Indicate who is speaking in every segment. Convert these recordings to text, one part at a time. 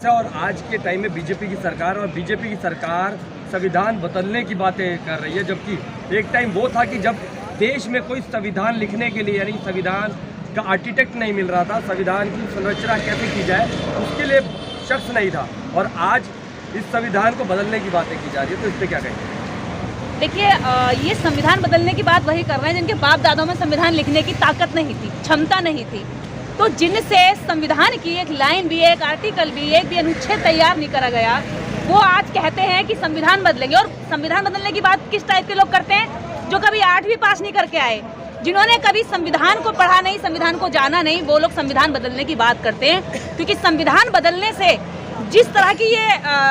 Speaker 1: है और आज के टाइम में बीजेपी की सरकार, और बीजेपी की सरकार संविधान बदलने की बातें कर रही है, जबकि एक टाइम वो था कि जब देश में कोई संविधान लिखने के लिए, यानी संविधान का आर्किटेक्ट नहीं मिल रहा था, संविधान की संरचना कैसे की जाए उसके लिए शख्स नहीं था, और आज इस संविधान को बदलने की बातें की जा रही है। तो इस पर क्या कहेंगे?
Speaker 2: देखिए, ये संविधान बदलने की बात वही कर रहे हैं जिनके बाप दादाओं में संविधान लिखने की ताकत नहीं थी, क्षमता नहीं थी। तो जिनसे संविधान की एक लाइन भी, एक आर्टिकल भी, एक भी अनुच्छेद तैयार नहीं करा गया, वो आज कहते हैं कि संविधान बदलेंगे। और संविधान बदलने की बात किस टाइप के लोग करते हैं? जो कभी 8वीं पास नहीं करके आए, जिन्होंने कभी संविधान को पढ़ा नहीं, संविधान को जाना नहीं, वो लोग संविधान बदलने की बात करते हैं। क्योंकि संविधान बदलने से जिस तरह की ये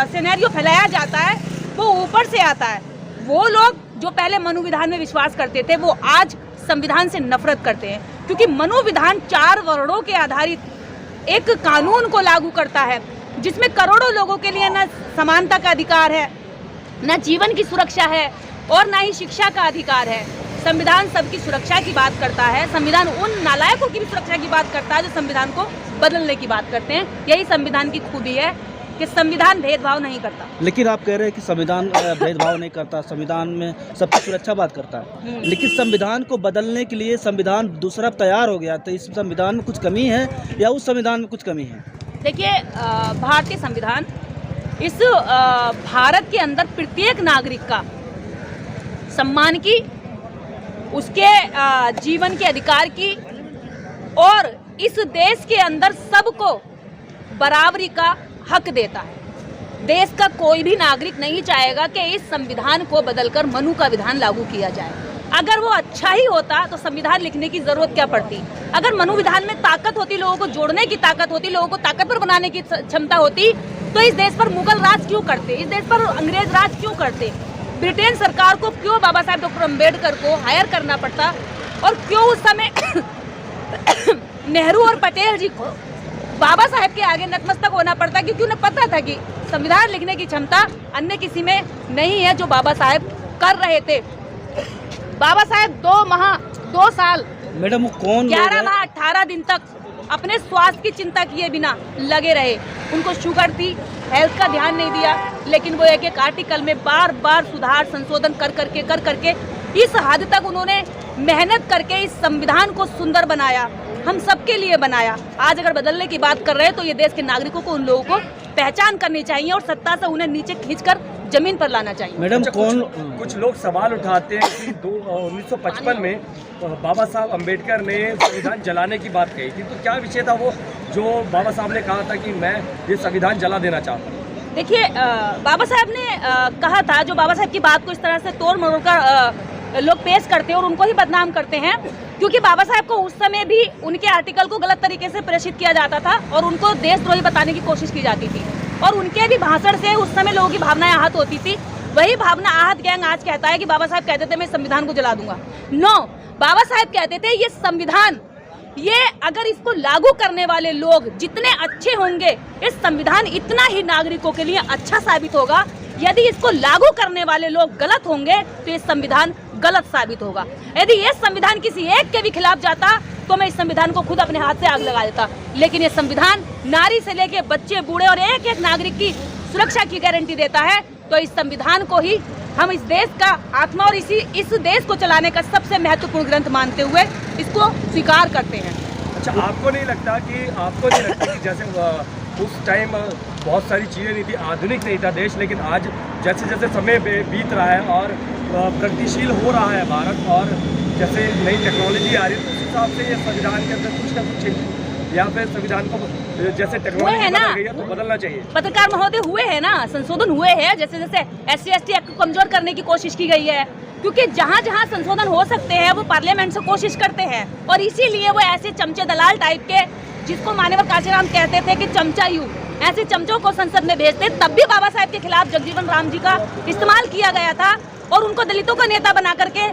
Speaker 2: सिनेरियो फैलाया जाता है वो ऊपर से आता है। वो लोग जो पहले मनुविधान में विश्वास करते थे वो आज संविधान से नफरत करते हैं, क्योंकि मनुविधान 4 वर्णों के आधारित एक कानून को लागू करता है जिसमें करोड़ों लोगों के लिए न समानता का अधिकार है, न जीवन की सुरक्षा है और न ही शिक्षा का अधिकार है। संविधान सबकी सुरक्षा की बात करता है। संविधान उन नालायकों की भी सुरक्षा की बात करता है जो संविधान को बदलने की बात करते हैं। यही संविधान की खूबी है कि संविधान भेदभाव नहीं करता।
Speaker 3: लेकिन आप कह रहे हैं कि संविधान भेदभाव नहीं करता, संविधान में सबकी सुरक्षा बात करता है, लेकिन संविधान को बदलने के लिए संविधान दूसरा तैयार हो गया, तो इस संविधान में कुछ कमी है या उस संविधान में कुछ कमी है?
Speaker 2: देखिए, भारतीय संविधान इस भारत के अंदर प्रत्येक नागरिक का सम्मान की, उसके जीवन के अधिकार की, और इस देश के अंदर सबको बराबरी का हक देता है। देश का कोई भी नागरिक नहीं चाहेगा कि इस संविधान को बदलकर मनु का विधान लागू किया जाए। अगर वो अच्छा ही होता तो संविधान लिखने की जरूरत क्या पड़ती? अगर मनु विधान में ताकत होती, लोगों को जोड़ने की ताकत होती, लोगों को ताकतवर बनाने की क्षमता होती, तो इस देश पर मुगल राज क्यों करते? इस देश पर अंग्रेज राज क्यों करते? ब्रिटेन सरकार को क्यों बाबा साहेब डॉक्टर अम्बेडकर को हायर करना पड़ता? और क्यों उस समय नेहरू और पटेल जी को बाबा साहेब के आगे नतमस्तक होना पड़ता? क्योंकि उन्हें पता था कि संविधान लिखने की क्षमता अन्य किसी में नहीं है जो बाबा साहेब कर रहे थे। बाबा साहेब 2 साल
Speaker 3: मैडम, कौन
Speaker 2: 11 माह 18 दिन तक अपने स्वास्थ्य की चिंता किए बिना लगे रहे। उनको शुगर थी, हेल्थ का ध्यान नहीं दिया, लेकिन वो एक आर्टिकल में बार बार सुधार संशोधन कर करके इस हद तक उन्होंने मेहनत करके इस संविधान को सुंदर बनाया, हम सबके लिए बनाया। आज अगर बदलने की बात कर रहे हैं तो ये देश के नागरिकों को, उन लोगों को पहचान करनी चाहिए और सत्ता से उन्हें नीचे खींचकर जमीन पर लाना चाहिए।
Speaker 3: मैडम,
Speaker 1: कुछ लोग सवाल उठाते हैं कि 1955 में बाबा साहब अम्बेडकर ने संविधान जलाने की बात कही थी, तो क्या विषय था वो जो बाबा साहब ने कहा था कि मैं ये संविधान जला देना चाहता हूँ?
Speaker 2: देखिए, बाबा साहब ने कहा था, जो बाबा साहब की बात को इस तरह से तोड़ मरोड़ कर लोग पेश करते हैं और उनको ही बदनाम करते हैं, क्योंकि बाबा साहब को उस समय भी उनके आर्टिकल को गलत तरीके से प्रेषित किया जाता था और उनको देशद्रोही बताने की कोशिश की जाती थी, और उनके भी भाषण से उस समय लोगों की भावनाएं आहत होती थी। वही भावना आहत गैंग आज कहता है कि बाबा साहब कहते थे मैं संविधान को जला दूंगा। नो, बाबा साहब कहते थे ये संविधान, ये अगर इसको लागू करने वाले लोग जितने अच्छे होंगे, इस संविधान इतना ही नागरिकों के लिए अच्छा साबित होगा। यदि इसको लागू करने वाले लोग गलत होंगे तो ये संविधान गलत साबित होगा। यदि ये संविधान किसी एक के भी खिलाफ जाता तो मैं इस संविधान को खुद अपने हाथ से आग लगा देता, लेकिन ये संविधान नारी से लेके बच्चे, बूढ़े और एक एक नागरिक की सुरक्षा की गारंटी देता है। तो इस संविधान को ही हम इस देश का आत्मा और इस देश को चलाने का सबसे महत्वपूर्ण ग्रंथ मानते हुए इसको स्वीकार करते हैं।
Speaker 1: अच्छा, आपको नहीं लगता कि जैसे उस टाइम बहुत सारी चीज़ें नहीं थी, आधुनिक नहीं था देश, लेकिन आज जैसे जैसे समय बीत रहा है और प्रगतिशील हो रहा है भारत, और जैसे नई टेक्नोलॉजी आ रही है, तो उस हिसाब से ये संविधान के अंदर कुछ ना कुछ या फिर संविधान को जैसे टेक्नोलॉजी बदल गई है तो बदलना चाहिए?
Speaker 2: पत्रकार महोदय, हुए हैं ना, संशोधन हुए हैं। जैसे जैसे SC/ST एक्ट को कमजोर करने की कोशिश की गई है, क्योंकि जहाँ जहाँ संशोधन हो सकते हैं वो पार्लियामेंट से कोशिश करते हैं, और इसीलिए वो ऐसे चमचे दलाल टाइप के, जिसको मान्यवर काशीराम कहते थे कि चमचा यू, ऐसे चमचों को संसद में भेजते। तब भी बाबा साहब के खिलाफ जगजीवन राम जी का इस्तेमाल किया गया था और उनको दलितों का नेता बना करके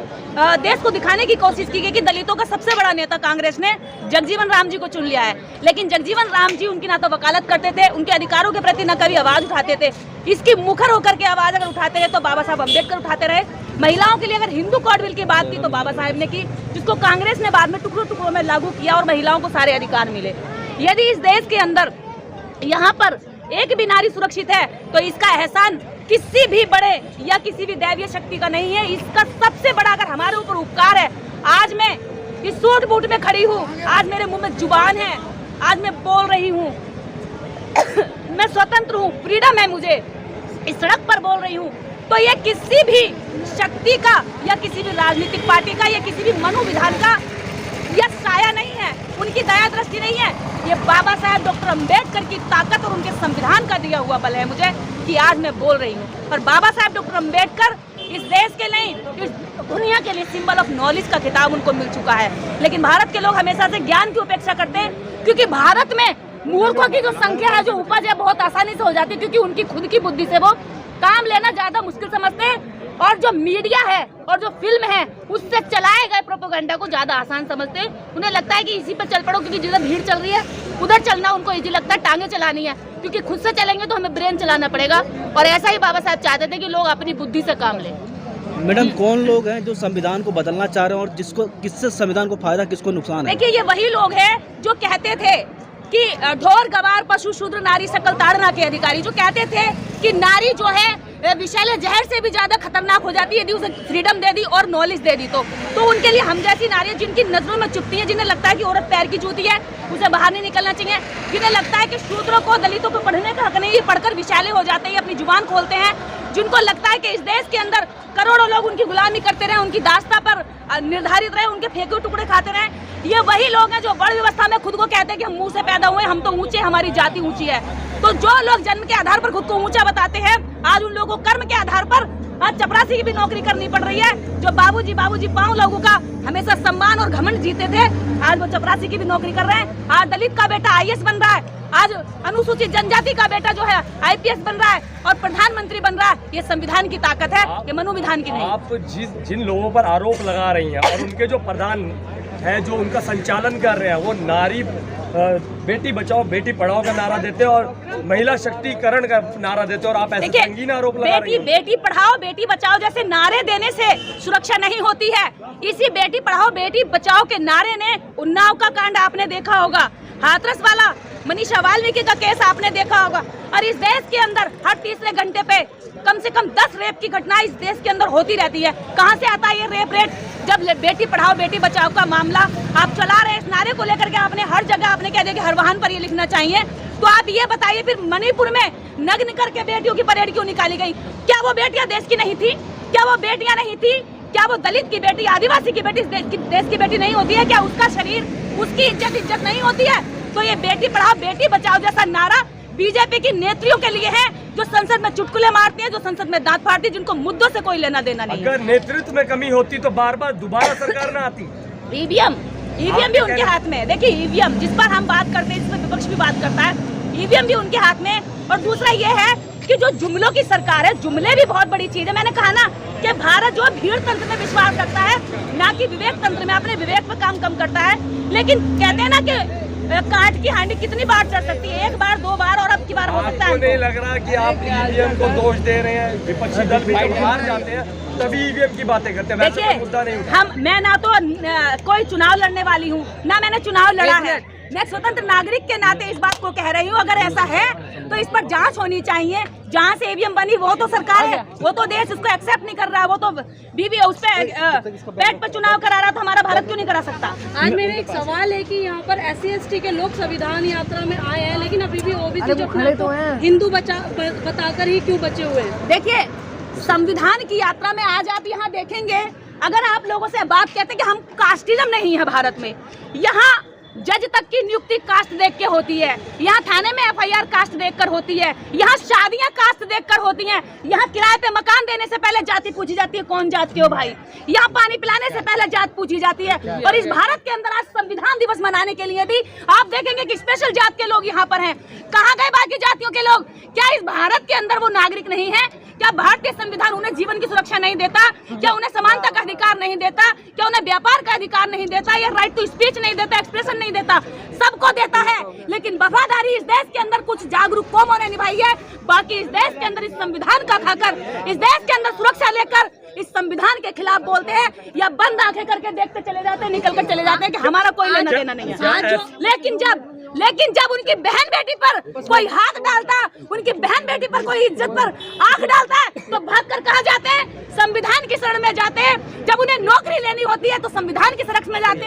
Speaker 2: देश को दिखाने की कोशिश की गई कि दलितों का सबसे बड़ा नेता कांग्रेस ने जगजीवन राम जी को चुन लिया है। लेकिन जगजीवन राम जी उनकी ना तो वकालत करते थे, उनके अधिकारों के प्रति न कभी आवाज उठाते थे। इसकी मुखर होकर के आवाज अगर उठाते रहे तो बाबा साहब अम्बेडकर उठाते रहे। महिलाओं के लिए अगर हिंदू कोड बिल की बात की तो बाबा साहब ने की, जिसको कांग्रेस ने बाद में टुकड़ों टुकड़ों में लागू किया और महिलाओं को सारे अधिकार मिले। यदि इस देश के अंदर यहाँ पर एक भी नारी सुरक्षित है तो इसका एहसान किसी भी बड़े या किसी भी दैवीय शक्ति का नहीं है। इसका सबसे बड़ा अगर हमारे ऊपर उपकार है, आज मैं इस सूट बूट में खड़ी हूँ, आज मेरे मुंह में जुबान है, आज मैं बोल रही हूँ, मैं स्वतंत्र हूँ, फ्रीडम है मुझे, इस सड़क पर बोल रही हूँ, तो ये किसी भी शक्ति का या किसी भी राजनीतिक पार्टी का या किसी भी मनोविधान का यह साया नहीं है, उनकी दया दृष्टि नहीं है। ये बाबा साहेब डॉक्टर अंबेडकर की ताकत और उनके संविधान का दिया हुआ बल है मुझे कि आज मैं बोल रही हूँ। और बाबा साहेब डॉक्टर अंबेडकर इस देश के नहीं, इस दुनिया के लिए सिंबल ऑफ नॉलेज का खिताब उनको मिल चुका है। लेकिन भारत के लोग हमेशा से ज्ञान की उपेक्षा करते हैं, क्योंकि भारत में मूर्खों की जो संख्या है, जो उपज है, बहुत आसानी से हो जाती है, क्योंकि उनकी खुद की बुद्धि से वो काम लेना ज्यादा मुश्किल समझते हैं और जो मीडिया है और जो फिल्म है उससे चलाए गए प्रोपेगेंडा को ज्यादा आसान समझते हैं। उन्हें लगता है कि इसी पर चल पड़ो, क्योंकि जिधर भीड़ चल रही है उधर चलना उनको इजी लगता है, टांगे चलानी है, क्योंकि खुद से चलेंगे तो हमें ब्रेन चलाना पड़ेगा। और ऐसा ही बाबा साहब चाहते थे कि लोग अपनी बुद्धि से काम लें।
Speaker 3: मैडम, कौन लोग हैं जो संविधान को बदलना चाह रहे हैं और जिसको किससे संविधान को फायदा, किसको नुकसान है?
Speaker 2: देखिए, ये वही लोग हैं जो कहते थे कि ढोर गवार पशु शूद्र नारी सकल ताड़ना के अधिकारी, जो कहते थे कि नारी जो है विषैले जहर से भी ज्यादा खतरनाक हो जाती है यदि उसे फ्रीडम दे दी और नॉलेज दे दी तो उनके लिए हम जैसी नारियां जिनकी नजरों में चुभती है, जिन्हें लगता है कि औरत पैर की जूती है, उसे बाहर नहीं निकलना चाहिए, जिन्हें लगता है कि शूद्रों को, दलितों को पढ़ने का हक नहीं, ये पढ़कर विषैले हो जाते हैं, अपनी जुबान खोलते हैं, जिनको लगता है कि इस देश के अंदर करोड़ों लोग उनकी गुलामी करते रहे, उनकी दास्ता पर निर्धारित रहे, उनके फेंके टुकड़े खाते रहे। ये वही लोग हैं जो बड़ व्यवस्था में खुद को कहते हैं कि हम मुंह से पैदा हुए, हम तो ऊंचे, हमारी जाति ऊंची है। तो जो लोग जन्म के आधार पर खुद को ऊंचा बताते हैं, आज उन लोगों को कर्म के आधार पर आज चपरासी की भी नौकरी करनी पड़ रही है। जो बाबूजी बाबूजी पांव लोगों का हमेशा सम्मान और घमंड जीते थे, आज वो चपरासी की भी नौकरी कर रहे हैं। आज दलित का बेटा IAS बन रहा है, आज अनुसूचित जनजाति का बेटा जो है IPS बन रहा है और प्रधानमंत्री बन रहा है। ये संविधान की ताकत है, ये मनोविधान की नहीं।
Speaker 1: आप जिन लोगों पर आरोप लगा रही हैं और उनके जो प्रधान है, जो उनका संचालन कर रहे हैं, वो नारी बेटी बचाओ बेटी पढ़ाओ का नारा देते हैं और महिला शक्तिकरण का नारा देते हैं, और आप ऐसे संगीन आरोप लगा रही हैं।
Speaker 2: बेटी पढ़ाओ बेटी बचाओ जैसे नारे देने से सुरक्षा नहीं होती है। इसी बेटी पढ़ाओ बेटी बचाओ के नारे ने उन्नाव का कांड आपने देखा होगा, हाथरस वाला मनीषा वाल्मीकि का केस आपने देखा होगा, और इस देश के अंदर हर तीसरे घंटे पे कम से कम 10 रेप की घटना इस देश के अंदर होती रहती है। कहां से आता है ये रेप रेट? जब बेटी पढ़ाओ बेटी बचाओ का मामला आप चला रहे, इस नारे को लेकर के आपने हर जगह आपने कह दिया कि हर वाहन पर ये लिखना चाहिए, तो आप ये बताइए फिर मणिपुर में नग्न करके बेटियों की परेड क्यों निकाली गई? क्या वो बेटियां देश की नहीं थी? क्या वो बेटियां नहीं थी? क्या वो दलित की बेटी, आदिवासी की बेटी देश की बेटी नहीं होती है? क्या उसका शरीर, उसकी इज्जत नहीं होती है? तो ये बेटी पढ़ाओ बेटी बचाओ जैसा नारा बीजेपी की नेत्रियों के लिए है, जो संसद में चुटकुले मारती है, जो संसद में दांत फाड़ती है, जिनको मुद्दों से कोई लेना देना नहीं।
Speaker 1: अगर नेतृत्व में कमी होती तो बार बार दोबारा सरकार ना आती।
Speaker 2: ईवीएम भी उनके हाथ में है। देखिए, ईवीएम जिस पर हम बात करते हैं, जिस पर विपक्ष भी बात करता है, ईवीएम भी उनके हाथ में। और दूसरा ये है कि जो जुमलों की सरकार है, जुमले भी बहुत बड़ी चीज है। मैंने कहा ना कि भारत जो भीड़ तंत्र में विश्वास रखता है, ना कि विवेक तंत्र में, अपने विवेक पर काम कम करता है। लेकिन कहते हैं ना कि काट की हांडी कितनी बार चढ़ सकती है, एक बार दो बार और अब की बार हो सकता है।
Speaker 1: आपको नहीं लग रहा कि आप ईवीएम को दोष दे रहे हैं? विपक्षी दल भी जब हार जाते हैं तभी ईवीएम की बातें करते हैं, वैसे कोई मुद्दा नहीं।
Speaker 2: मैं ना तो कोई चुनाव लड़ने वाली हूँ, ना मैंने चुनाव लड़ा है। मैं स्वतंत्र नागरिक के नाते इस बात को कह रही हूँ, अगर ऐसा है तो इस पर जांच होनी चाहिए। जहाँ से ईवीएम बनी वो तो सरकार है, वो तो देश उसको एक्सेप्ट नहीं कर रहा है, वो तो बीबी उस पे पेट पर चुनाव करा रहा, तो हमारा भारत क्यों नहीं करा सकता?
Speaker 4: आज मेरा एक सवाल है कि यहाँ पर SC ST के लोग संविधान यात्रा में आए हैं, लेकिन अभी भी OBC जो अपने तो हिंदू बताकर ही क्यों बचे हुए हैं?
Speaker 2: देखिए, संविधान की यात्रा में आज आप यहाँ देखेंगे, अगर आप लोगों से बात कहते हैं कि हम कास्टिज्म नहीं है भारत में, यहाँ जज तक की नियुक्ति कास्ट देख के होती है, यहाँ थाने में FIR कास्ट देखकर होती है, यहाँ शादियां कास्ट देखकर होती हैं, यहाँ किराए पे मकान देने से पहले जाति पूछी जाती है, कौन जात के हो भाई, यहाँ पानी पिलाने से पहले जात पूछी जाती है। और इस भारत के अंदर आज संविधान दिवस मनाने के लिए भी आप देखेंगे कि स्पेशल जात के लोग यहाँ पर हैं। कहाँ गए बाकी जातियों के लोग? क्या इस भारत के अंदर वो नागरिक नहीं है? क्या भारतीय संविधान उन्हें जीवन की सुरक्षा नहीं देता? क्या उन्हें समानता का अधिकार नहीं देता? क्या उन्हें व्यापार का अधिकार नहीं देता? या राइट टू स्पीच नहीं देता, एक्सप्रेशन नहीं देता? सबको देता है, लेकिन वफादारी इस देश के अंदर कुछ जागरूक कौमों ने निभाई है। बाकी इस देश के अंदर इस संविधान का खाकर, इस देश के अंदर सुरक्षा लेकर इस संविधान के खिलाफ बोलते हैं या बंद आंखें करके देखते चले जाते हैं, निकल कर चले जाते हैं कि हमारा कोई लेना देना नहीं है। लेकिन जब लेकिन जब उनकी बहन बेटी पर कोई हाथ डालता, उनकी बहन बेटी पर कोई इज्जत पर आंख डालता है, तो भागकर कहाँ जाते हैं? संविधान की शरण में जाते हैं। जब उन्हें नौकरी लेनी होती है तो संविधान की शरण में जाते हैं।